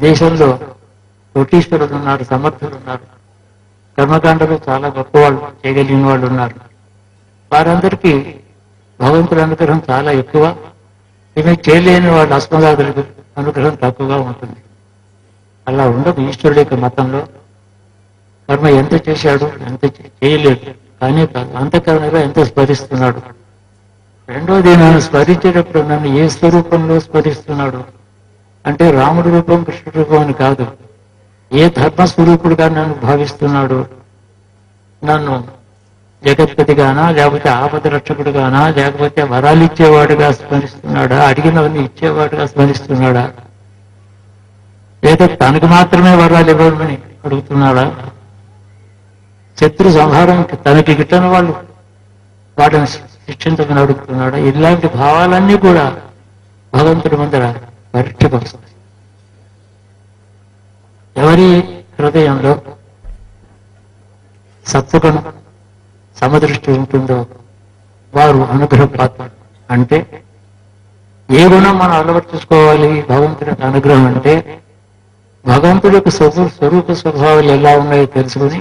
దేశంలో కోటీశ్వరులు ఉన్నారు, సమర్థులు ఉన్నారు, కర్మకాండలు చాలా గొప్పవాళ్ళు చేయగలిగిన వాళ్ళు ఉన్నారు. వారందరికీ భగవంతుడి అనుగ్రహం చాలా ఎక్కువ. ఇవి చేయలేని వాళ్ళ అస్మదాదులకు అనుగ్రహం తక్కువగా ఉంటుంది. అలా ఉండదు ఈశ్వరుడి యొక్క మతంలో. కర్మ ఎంత చేశాడు, ఎంత చేయలేదు కానీ అంతఃకరణలో ఎంత స్మరిస్తున్నాడు. రెండోది, నన్ను స్మరించేటప్పుడు నన్ను ఏ స్వరూపంలో స్మరిస్తున్నాడు అంటే రాముడి రూపం, కృష్ణుడి రూపం అని కాదు. ఏ ధర్మస్వరూపుడుగా నన్ను భావిస్తున్నాడు, నన్ను జగత్పతిగానా, లేకపోతే ఆపద రక్షకుడుగానా, లేకపోతే వరాలు ఇచ్చేవాడుగా స్మరిస్తున్నాడా, అడిగినవన్నీ ఇచ్చేవాడుగా స్మరిస్తున్నాడా, లేదా తనకు మాత్రమే వరాలు ఇవ్వమని అడుగుతున్నాడా, శత్రు సంహారం తనకి గిట్టని వాళ్ళు వాటిని శిక్షించమని అడుగుతున్నాడా. ఇలాంటి భావాలన్నీ కూడా భగవంతుడి ముందర పరీక్షకు వస్తాయి. ఎవరి హృదయంలో సత్వగుణం సమదృష్టి ఉంటుందో వారు అనుగ్రహ పాత్ర. అంటే ఏ గుణం మనం అలవర్చుకోవాలి భగవంతుడి యొక్క అనుగ్రహం అంటే, భగవంతుడి యొక్క స్వరూప స్వభావాలు ఎలా ఉన్నాయో తెలుసుకుని